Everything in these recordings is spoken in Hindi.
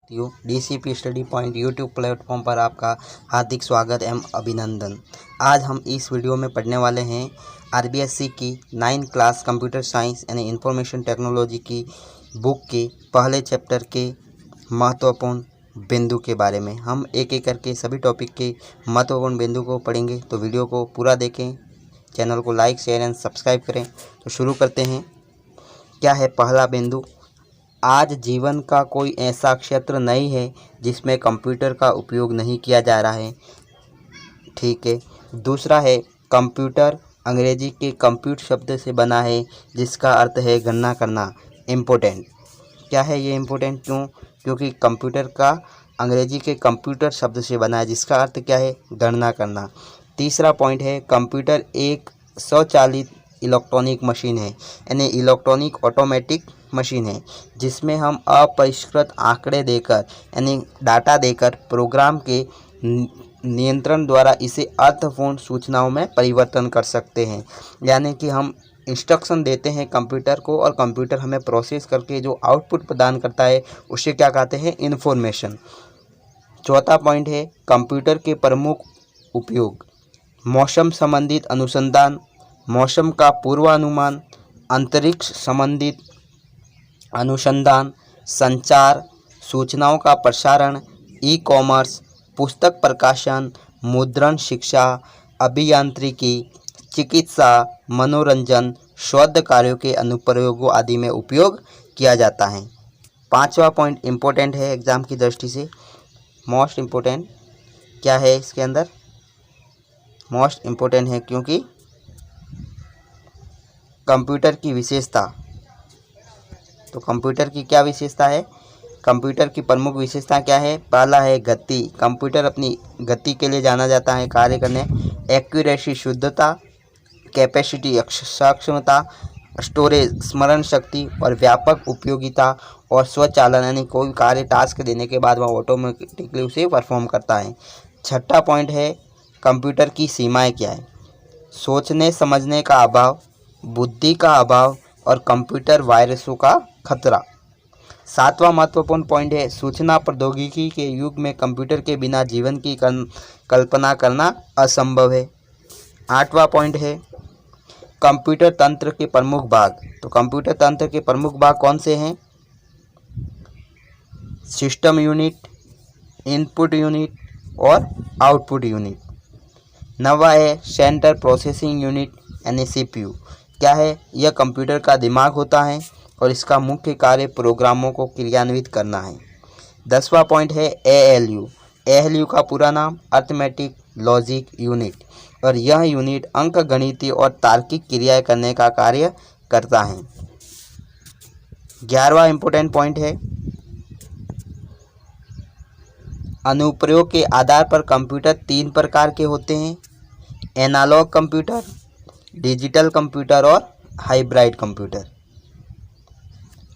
साथियों, DCP study point YouTube platform पर आपका हार्दिक स्वागत एवं अभिनंदन। आज हम इस वीडियो में पढ़ने वाले हैं आरबीएससी की 9th क्लास कंप्यूटर साइंस यानी इंफॉर्मेशन टेक्नोलॉजी की बुक के पहले चैप्टर के महत्वपूर्ण बिंदु के बारे में। हम एक एक करके सभी टॉपिक के महत्वपूर्ण बिंदु को पढ़ेंगे, तो वीडियो को पूरा देखें, चैनल को लाइक शेयर एंड सब्सक्राइब करें। तो शुरू करते हैं। क्या है पहला बिंदु? आज जीवन का कोई ऐसा क्षेत्र नहीं है जिसमें कंप्यूटर का उपयोग नहीं किया जा रहा है। ठीक है। दूसरा है कंप्यूटर अंग्रेजी के कंप्यूट शब्द से बना है जिसका अर्थ है गणना करना। इम्पोर्टेंट। क्या है ये इम्पोर्टेंट? क्यों? क्योंकि कंप्यूटर का अंग्रेजी के कंप्यूटर शब्द से बना है जिसका अर्थ क्या है? गणना करना। तीसरा पॉइंट है कंप्यूटर एक स्वचालित इलेक्ट्रॉनिक मशीन है, यानी इलेक्ट्रॉनिक ऑटोमेटिक मशीन है जिसमें हम अपरिष्कृत आंकड़े देकर यानी डाटा देकर प्रोग्राम के नियंत्रण द्वारा इसे अर्थपूर्ण सूचनाओं में परिवर्तन कर सकते हैं। यानी कि हम इंस्ट्रक्शन देते हैं कंप्यूटर को और कंप्यूटर हमें प्रोसेस करके जो आउटपुट प्रदान करता है उसे क्या कहते हैं? इन्फॉर्मेशन। चौथा पॉइंट है कंप्यूटर के प्रमुख उपयोग। मौसम संबंधित अनुसंधान, मौसम का पूर्वानुमान, अंतरिक्ष संबंधित अनुसंधान, संचार, सूचनाओं का प्रसारण, ई कॉमर्स, पुस्तक प्रकाशन, मुद्रण, शिक्षा, अभियांत्रिकी, चिकित्सा, मनोरंजन, शोध कार्यों के अनुप्रयोगों आदि में उपयोग किया जाता है। पांचवा पॉइंट इम्पोर्टेंट है एग्जाम की दृष्टि से, मोस्ट इम्पोर्टेंट। क्या है इसके अंदर? मोस्ट इम्पोर्टेंट है क्योंकि कंप्यूटर की विशेषता। तो कंप्यूटर की क्या विशेषता है? कंप्यूटर की प्रमुख विशेषता क्या है? पहला है गति। कंप्यूटर अपनी गति के लिए जाना जाता है कार्य करने। एक्यूरेसी शुद्धता, कैपेसिटी सक्षमता, स्टोरेज स्मरण शक्ति और व्यापक उपयोगिता और स्वचालन, यानी कोई कार्य टास्क देने के बाद वह ऑटोमेटिकली उसे परफॉर्म करता है। छठा पॉइंट है कंप्यूटर की सीमाएं क्या है? सोचने समझने का अभाव, बुद्धि का अभाव और कंप्यूटर वायरसों का खतरा। सातवां महत्वपूर्ण पॉइंट है सूचना प्रौद्योगिकी के युग में कंप्यूटर के बिना जीवन की कल्पना करना असंभव है। आठवां पॉइंट है कंप्यूटर तंत्र के प्रमुख भाग। तो कंप्यूटर तंत्र के प्रमुख भाग कौन से हैं? सिस्टम यूनिट, इनपुट यूनिट और आउटपुट यूनिट। नवा है सेंट्रल प्रोसेसिंग यूनिट यानी सीपीयू। क्या है? यह कंप्यूटर का दिमाग होता है और इसका मुख्य कार्य प्रोग्रामों को क्रियान्वित करना है। 10वां पॉइंट है एएलयू। एएलयू का पूरा नाम अर्थमेटिक लॉजिक यूनिट, और यह यूनिट अंक गणितीय और तार्किक क्रियाएं करने का कार्य करता है। 11वां इंपॉर्टेंट पॉइंट है अनुप्रयोग के आधार पर कंप्यूटर 3 प्रकार के होते हैं: एनालॉग कंप्यूटर, डिजिटल कंप्यूटर और हाइब्रिड कंप्यूटर।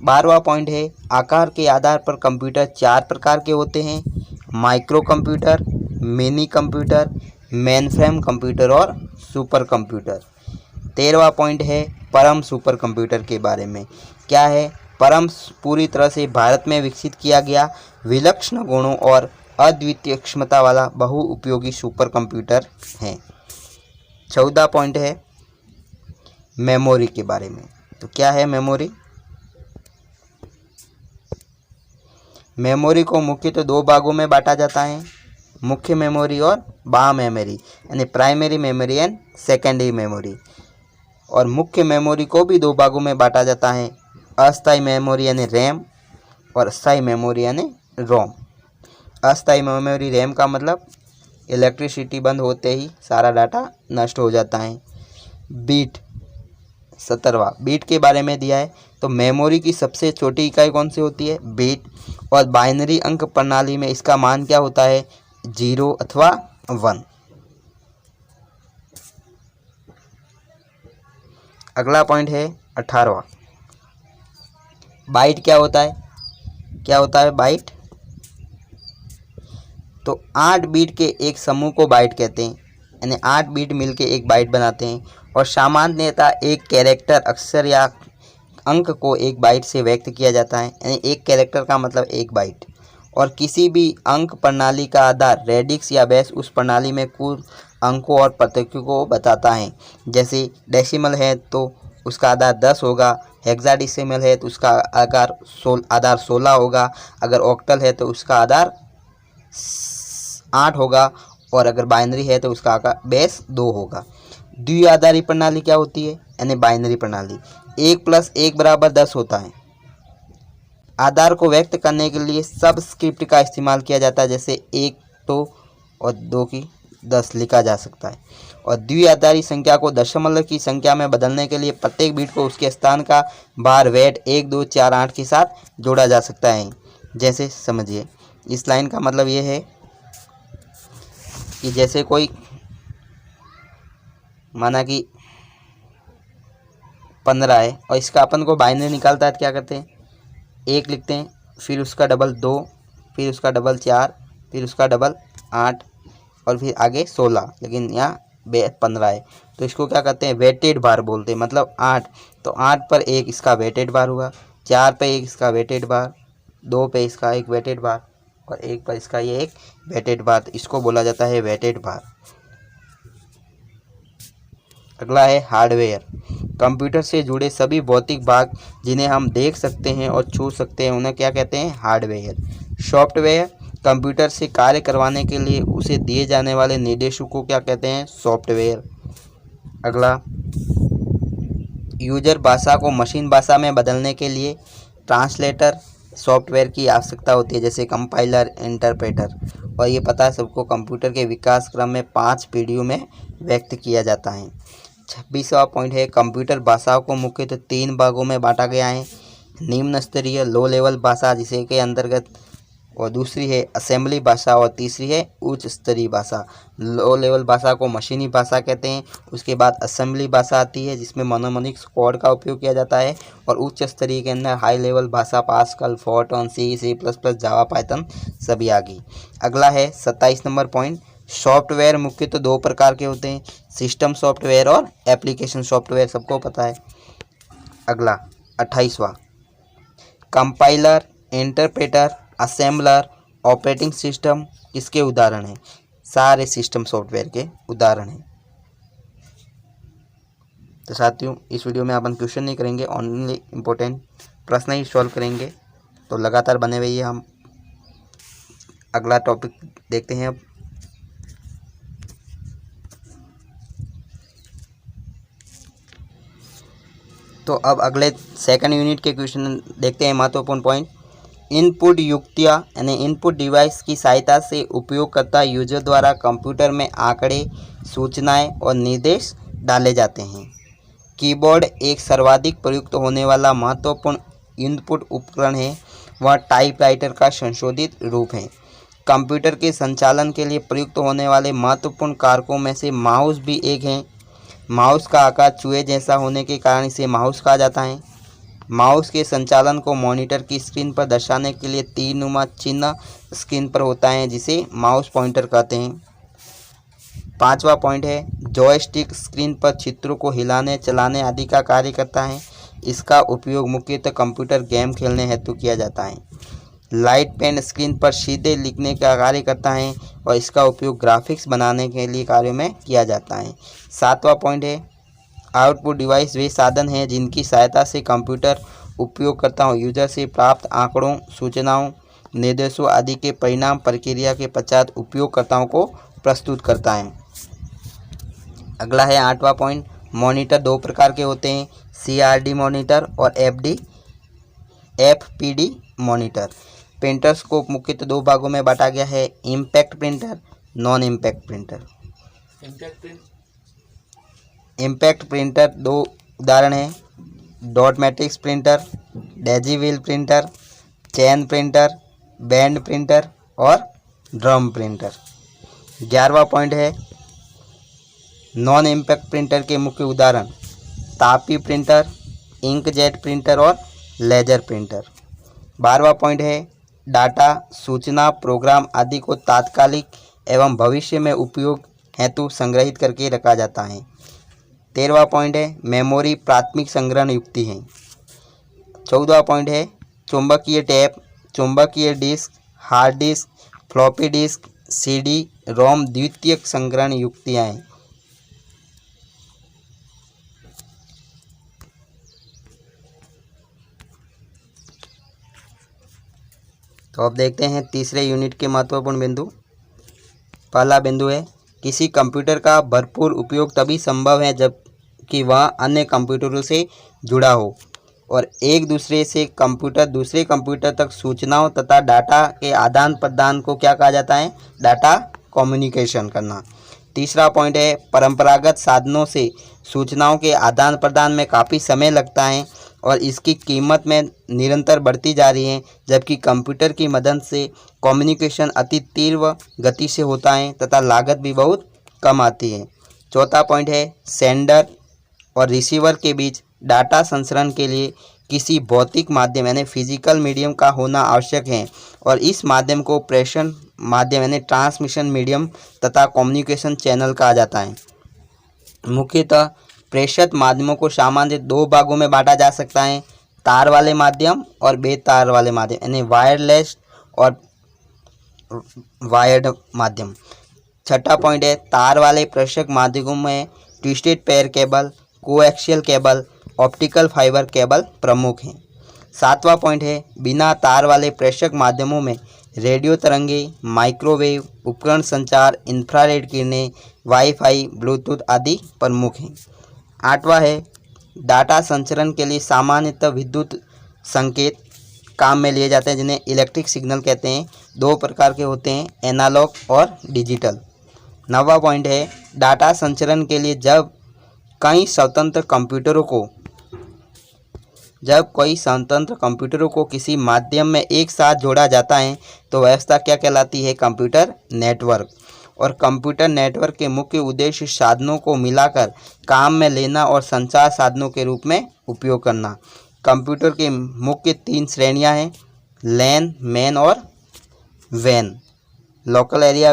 12वां पॉइंट है आकार के आधार पर कंप्यूटर 4 प्रकार के होते हैं: micro computer, mini computer, mainframe computer और सुपर कंप्यूटर। 13वां पॉइंट है परम सुपर कंप्यूटर के बारे में। क्या है? परम पूरी तरह से भारत में विकसित किया गया विलक्षण गुणों और अद्वितीय क्षमता वाला बहुउपयोगी सुपर कंप्यूटर है। 14 पॉइंट है मेमोरी के बारे में। तो क्या है मेमोरी? मेमोरी को मुख्यतः 2 भागों में बांटा जाता है: मुख्य मेमोरी और बाह्य मेमोरी, यानी primary memory and secondary memory. और मुख्य मेमोरी को भी 2 भागों में बांटा जाता है: अस्थायी मेमोरी यानी रैम और स्थायी मेमोरी यानी रोम। अस्थायी मेमोरी रैम का मतलब इलेक्ट्रिसिटी बंद होते ही सारा डाटा नष्ट हो जाता है। बीट 17वां बीट के बारे में दिया है। तो मेमोरी की सबसे छोटी इकाई कौन सी होती है? बीट। और बाइनरी अंक प्रणाली में इसका मान क्या होता है? 0 अथवा 1। अगला पॉइंट है 18वां बाइट क्या होता है? क्या होता है बाइट? तो 8 बीट के एक समूह को बाइट कहते हैं, यानी 8 बीट मिलके एक बाइट बनाते हैं। और सामान्यतः एक कैरेक्टर अक्षर या अंक को 1 बाइट से व्यक्त किया जाता है, यानी एक कैरेक्टर का मतलब 1 बाइट। और किसी भी अंक प्रणाली का आधार रेडिक्स या बेस उस प्रणाली में कुल अंकों और प्रतीकों को बताता है। जैसे डेसिमल है तो उसका आधार 10 होगा, हेक्साडेसिमल है तो उसका आधार 16 होगा, अगर ऑक्टल है तो उसका आधार 8 होगा, और अगर बाइनरी है तो उसका बेस 2 होगा। द्विआधारी प्रणाली क्या होती है, यानी बाइनरी प्रणाली 1 + 1 = 10 होता है। आधार को व्यक्त करने के लिए सबस्क्रिप्ट का इस्तेमाल किया जाता है, जैसे 1 2 और 2 की 10 लिखा जा सकता है। और द्विआधारी संख्या को दशमलव की संख्या में बदलने के लिए प्रत्येक बिट को उसके स्थान का बार वेट 1 2 4 8 के साथ जोड़ा जा सकता है। जैसे समझिए, इस लाइन का मतलब ये है कि जैसे कोई माना कि 15 है और इसका अपन को बाइनरी निकालता है तो क्या करते हैं, 1 लिखते हैं, फिर उसका डबल 2, फिर उसका डबल 4, फिर उसका डबल 8 और फिर आगे 16, लेकिन यहाँ 15 है तो इसको क्या कहते हैं, वेटेड बार बोलते हैं। मतलब 8, तो 8 पर 1 इसका वेटेड बार हुआ, 4 पे 1 इसका वेटेड बार, 2 पे इसका एक वेटेड बार और 1 पर इसका ये एक वेटेड बार, तो इसको बोला जाता है वेटेड बार। अगला है हार्डवेयर। कंप्यूटर से जुड़े सभी भौतिक भाग जिन्हें हम देख सकते हैं और छू सकते हैं उन्हें क्या कहते हैं, हार्डवेयर। सॉफ्टवेयर कंप्यूटर से कार्य करवाने के लिए उसे दिए जाने वाले निर्देशों को क्या कहते हैं, सॉफ्टवेयर। अगला, यूजर भाषा को मशीन भाषा में बदलने के लिए ट्रांसलेटर सॉफ्टवेयर की आवश्यकता होती है, जैसे कंपाइलर, इंटरप्रेटर। और ये पता है सबको, कंप्यूटर के विकास क्रम में 5 पीढ़ियों में व्यक्त किया जाता है। 26वां पॉइंट है, कंप्यूटर भाषाओं को मुख्यतः 3 भागों में बांटा गया है। निम्न स्तरीय लो लेवल भाषा जिसे के अंतर्गत, और दूसरी है असेंबली भाषा, और तीसरी है उच्च स्तरीय भाषा। लो लेवल भाषा को मशीनी भाषा कहते हैं। उसके बाद असेंबली भाषा आती है जिसमें मोनोमोनिक कोड का उपयोग किया जाता है, और उच्च स्तरीय के अंदर हाई लेवल भाषा पास्कल, फोर्ट्रॉन, C++, जावा, पाइथन सभी आ गई। अगला है 27 नंबर पॉइंट, सॉफ्टवेयर मुख्यतः 2 प्रकार के होते हैं, सिस्टम सॉफ्टवेयर और एप्लीकेशन सॉफ्टवेयर, सबको पता है। अगला 28वां, compiler, interpreter, assembler, operating system किसके उदाहरण हैं, सारे सिस्टम सॉफ्टवेयर के उदाहरण हैं। तो साथियों, इस वीडियो में अपन क्वेश्चन नहीं करेंगे, ओनली इम्पोर्टेंट प्रश्न ही सॉल्व करेंगे, तो लगातार बने रहिए। हम अगला टॉपिक देखते हैं अब। तो अब अगले सेकंड यूनिट के क्वेश्चन देखते हैं। महत्वपूर्ण पॉइंट, इनपुट युक्तियाँ यानी इनपुट डिवाइस की सहायता से उपयोगकर्ता यूजर द्वारा कंप्यूटर में आंकड़े, सूचनाएं और निर्देश डाले जाते हैं। कीबोर्ड एक सर्वाधिक प्रयुक्त होने वाला महत्वपूर्ण इनपुट उपकरण है। वह टाइपराइटर का संशोधित रूप है। कंप्यूटर के संचालन के लिए प्रयुक्त होने वाले महत्वपूर्ण कारकों में से माउस भी एक है। माउस का आकार चूहे जैसा होने के कारण इसे माउस कहा जाता है। माउस के संचालन को मॉनिटर की स्क्रीन पर दर्शाने के लिए तीरनुमा चिन्ह स्क्रीन पर होता है जिसे माउस पॉइंटर कहते हैं। 5वां पॉइंट है, जॉयस्टिक स्क्रीन पर चित्रों को हिलाने, चलाने आदि का कार्य करता है। इसका उपयोग मुख्यतः कंप्यूटर गेम खेलने हेतु किया जाता है। लाइट पेन स्क्रीन पर सीधे लिखने का कार्य करता है और इसका उपयोग ग्राफिक्स बनाने के लिए कार्यों में किया जाता है। 7वां पॉइंट है, आउटपुट डिवाइस वे साधन हैं जिनकी सहायता से कंप्यूटर उपयोगकर्ताओं यूजर से प्राप्त आंकड़ों, सूचनाओं, निर्देशों आदि के परिणाम प्रक्रिया के पश्चात उपयोगकर्ताओं को प्रस्तुत करता है। अगला है 8वां पॉइंट, मॉनिटर 2 प्रकार के होते हैं, CRD मॉनिटर और FPD मॉनिटर। प्रिंटर्स को मुख्यतः 2 भागों में बांटा गया है, impact printer, non impact printer. Impact printer 2 उदाहरण हैं, डॉट मैट्रिक्स प्रिंटर, डेजीव्हील प्रिंटर, चैन प्रिंटर, बैंड प्रिंटर और ड्रम प्रिंटर। 11वां पॉइंट है, नॉन इम्पैक्ट प्रिंटर के मुख्य उदाहरण तापी प्रिंटर, इंकजेट प्रिंटर और लेजर प्रिंटर। 12वां पॉइंट है, डाटा, सूचना, प्रोग्राम आदि को तात्कालिक एवं भविष्य में उपयोग हेतु संग्रहित करके रखा जाता है। 13वां पॉइंट है, मेमोरी प्राथमिक संग्रहण युक्ति है। 14वां पॉइंट है, चुंबकीय टेप, चुंबकीय disk, hard disk, floppy disk, CD ROM द्वितीयक संग्रहण युक्तियाँ हैं। तो अब देखते हैं तीसरे यूनिट के महत्वपूर्ण बिंदु। पहला बिंदु है किसी कंप्यूटर का भरपूर उपयोग तभी संभव है जबकि वह अन्य कंप्यूटरों से जुड़ा हो और एक दूसरे से कंप्यूटर दूसरे कंप्यूटर तक सूचनाओं तथा डाटा के आदान प्रदान को क्या कहा जाता है? डाटा कम्युनिकेशन करना। तीसरा पॉइंट है परंपरागत साधनों से सूचनाओं के आदान प्रदान में काफ़ी समय लगता है और इसकी कीमत में निरंतर बढ़ती जा रही है, जबकि कंप्यूटर की मदद से कम्युनिकेशन अति तीव्र गति से होता है तथा लागत भी बहुत कम आती है। चौथा पॉइंट है सेंडर और रिसीवर के बीच डाटा संचरण के लिए किसी भौतिक माध्यम यानी फिजिकल मीडियम का होना आवश्यक है और इस माध्यम को प्रेषण माध्यम यानी ट्रांसमिशन मीडियम तथा कम्युनिकेशन चैनल कहा जाता है। मुख्यतः प्रेषित माध्यमों को सामान्य दो भागों में बांटा जा सकता है, तार वाले माध्यम और बेतार वाले माध्यम यानी वायरलेस और वायर्ड माध्यम। छठा पॉइंट है तार वाले प्रेषक माध्यमों में twisted pair cable, coaxial cable, optical fibre cable प्रमुख हैं। सातवां पॉइंट है बिना तार वाले प्रेषक माध्यमों में रेडियो तरंगे, माइक्रोवेव उपकरण संचार, इंफ्रारेड किरणें, वाईफाई, ब्लूटूथ आदि प्रमुख हैं। आठवां है डाटा संचरण के लिए सामान्यतः विद्युत संकेत काम में लिए जाते हैं जिन्हें इलेक्ट्रिक सिग्नल कहते हैं। दो प्रकार के होते हैं, एनालॉग और डिजिटल। नौवां पॉइंट है डाटा संचरण के लिए जब कई स्वतंत्र कंप्यूटरों को किसी माध्यम में एक साथ जोड़ा जाता है तो व्यवस्था क्या कहलाती है? Computer network. और कंप्यूटर नेटवर्क के मुख्य उद्देश्य साधनों को मिलाकर काम में लेना और संचार साधनों के रूप में उपयोग करना। कंप्यूटर के मुख्य तीन श्रेणियां हैं, लैन, मैन और वैन। Local area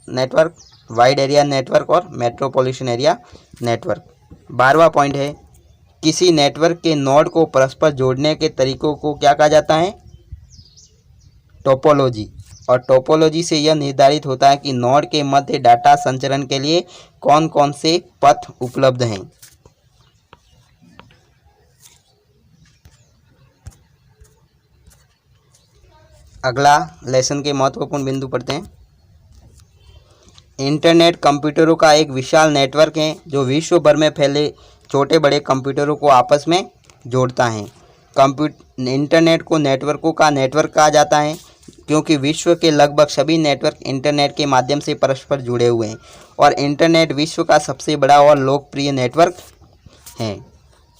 network, wide area network और मेट्रोपॉलिटन एरिया नेटवर्क। 12वां पॉइंट है किसी नेटवर्क के नोड को परस्पर जोड़ने के तरीकों को क्या कहा जाता है? टोपोलॉजी। और टोपोलॉजी से यह निर्धारित होता है कि नोड के मध्य डाटा संचरण के लिए कौन कौन से पथ उपलब्ध हैं। अगला लेसन के महत्वपूर्ण बिंदु पढ़ते हैं। इंटरनेट कंप्यूटरों का एक विशाल नेटवर्क है जो विश्व भर में फैले छोटे बड़े कंप्यूटरों को आपस में जोड़ता है। इंटरनेट को नेटवर्कों का नेटवर्क कहा जाता है क्योंकि विश्व के लगभग सभी नेटवर्क इंटरनेट के माध्यम से परस्पर जुड़े हुए हैं और इंटरनेट विश्व का सबसे बड़ा और लोकप्रिय नेटवर्क है।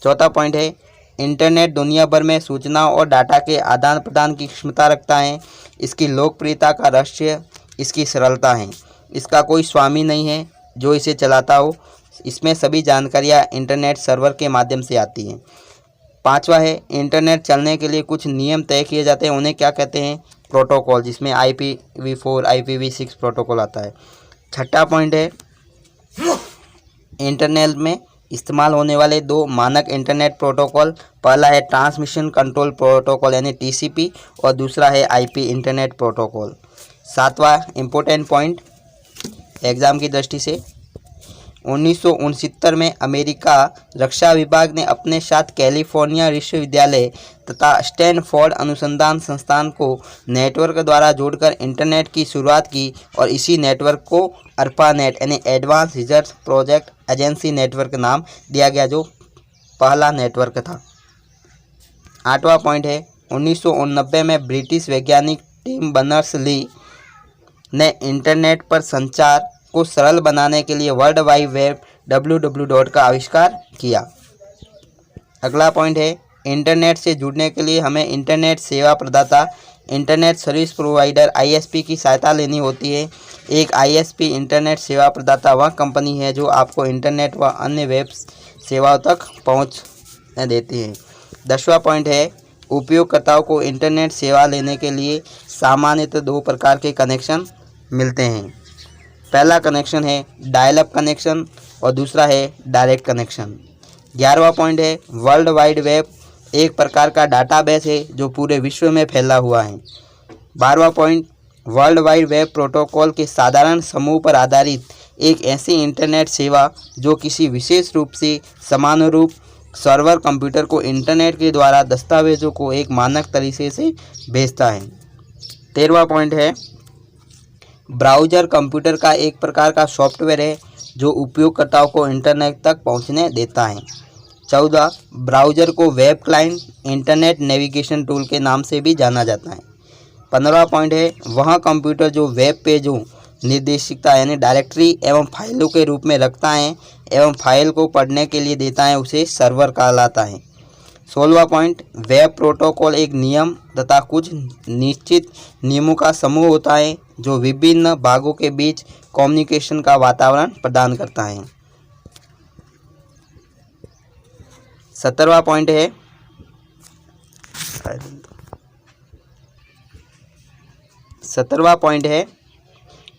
चौथा पॉइंट है इंटरनेट दुनिया भर में सूचना और डाटा के आदान प्रदान की क्षमता रखता है। इसकी लोकप्रियता का रहस्य इसकी सरलता है। इसका कोई स्वामी नहीं है जो इसे चलाता हो। इसमें सभी जानकारियाँ इंटरनेट सर्वर के माध्यम से आती हैं। पांचवा है इंटरनेट चलने के लिए कुछ नियम तय किए जाते हैं, उन्हें क्या कहते हैं? प्रोटोकॉल, जिसमें IPv4 IPv6 प्रोटोकॉल आता है। छठा पॉइंट है इंटरनेट में इस्तेमाल होने वाले दो मानक इंटरनेट प्रोटोकॉल, पहला है ट्रांसमिशन कंट्रोल प्रोटोकॉल यानी TCP और दूसरा है IP इंटरनेट प्रोटोकॉल। सातवां इम्पोर्टेंट पॉइंट एग्ज़ाम की दृष्टि से 1969 में अमेरिका रक्षा विभाग ने अपने साथ कैलिफोर्निया विश्वविद्यालय तथा स्टैनफोर्ड अनुसंधान संस्थान को नेटवर्क द्वारा जोड़कर इंटरनेट की शुरुआत की और इसी नेटवर्क को ARPANET यानी advance research project agency network नाम दिया गया, जो पहला नेटवर्क था। आठवां पॉइंट है 1989 में ब्रिटिश वैज्ञानिक टिम बर्नर्स-ली ने इंटरनेट पर संचार को सरल बनाने के लिए वर्ल्ड वाइड वेब WWW का आविष्कार किया। अगला पॉइंट है इंटरनेट से जुड़ने के लिए हमें इंटरनेट सेवा प्रदाता इंटरनेट सर्विस प्रोवाइडर ISP की सहायता लेनी होती है। एक ISP इंटरनेट सेवा प्रदाता वह कंपनी है जो आपको इंटरनेट व अन्य वेब सेवाओं तक पहुंच देती है। 10वां पॉइंट है उपयोगकर्ताओं को इंटरनेट सेवा लेने के लिए सामान्यतः दो प्रकार के कनेक्शन मिलते हैं। पहला कनेक्शन है डायल अप कनेक्शन और दूसरा है डायरेक्ट कनेक्शन। 11वां पॉइंट है वर्ल्ड वाइड वेब एक प्रकार का डाटाबेस है जो पूरे विश्व में फैला हुआ है। 12वां point world wide web protocol के साधारण समूह पर आधारित एक ऐसी इंटरनेट सेवा जो किसी विशेष रूप से समानुरूप सर्वर कंप्यूटर को इंटरनेट के द्वारा दस्तावेजों को एक मानक तरीके से भेजता है। 13वां पॉइंट है, ब्राउज़र कंप्यूटर का एक प्रकार का सॉफ्टवेयर है जो उपयोगकर्ताओं को इंटरनेट तक पहुंचने देता है। 14, ब्राउज़र को web client internet navigation tool के नाम से भी जाना जाता है। 15वां पॉइंट है, वह कंप्यूटर जो वेब पेजों निर्देशिका यानी डायरेक्टरी एवं फाइलों के रूप में रखता है एवं फाइल को पढ़ने के लिए देता है उसे सर्वर कहलाता है। 16वां पॉइंट, वेब प्रोटोकॉल एक नियम तथा कुछ निश्चित नियमों का समूह होता है जो विभिन्न भागों के बीच कम्युनिकेशन का वातावरण प्रदान करता है। 17वां पॉइंट है,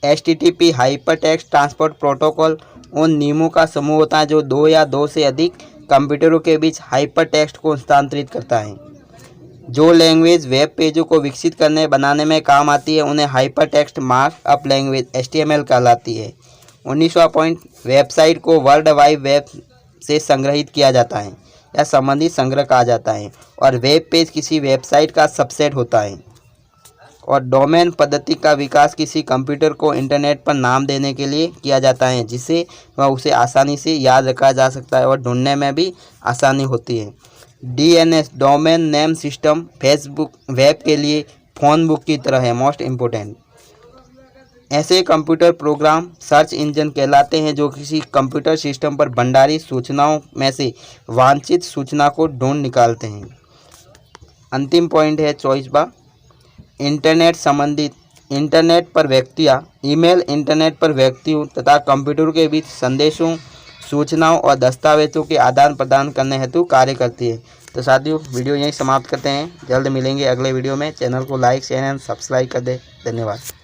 HTTP हाइपरटेक्स्ट ट्रांसपोर्ट प्रोटोकॉल उन नियमों का समूह होता है जो दो या दो से अधिक कंप्यूटरों के बीच हाइपरटेक्स्ट को हस्तांतरित करता है। जो लैंग्वेज वेब पेजों को विकसित करने बनाने में काम आती है उन्हें हाइपरटेक्स्ट मार्कअप लैंग्वेज HTML कहलाती है। 19वां पॉइंट, वेबसाइट को वर्ल्ड वाइड वेब से संग्रहित किया जाता है या संबंधित संग्रह कहा जाता है और वेब पेज किसी वेबसाइट का सबसेट होता है। और डोमेन पद्धति का विकास किसी कंप्यूटर को इंटरनेट पर नाम देने के लिए किया जाता है जिससे वह उसे आसानी से याद रखा जा सकता है और ढूंढने में भी आसानी होती है। DNS domain name system Facebook web के लिए फ़ोन बुक की तरह है, मोस्ट इम्पोर्टेंट। ऐसे कंप्यूटर प्रोग्राम सर्च इंजन कहलाते हैं जो किसी कंप्यूटर सिस्टम पर भंडारित सूचनाओं में से वांछित सूचना को ढूंढ निकालते हैं। अंतिम पॉइंट है 24वां, इंटरनेट संबंधित इंटरनेट पर व्यक्तियाँ ईमेल इंटरनेट पर व्यक्तियों तथा कंप्यूटरों के बीच संदेशों, सूचनाओं और दस्तावेजों के आदान प्रदान करने हेतु कार्य करती है। तो साथियों, वीडियो यहीं समाप्त करते हैं। जल्द मिलेंगे अगले वीडियो में। चैनल को लाइक शेयर एंड सब्सक्राइब कर दें। धन्यवाद।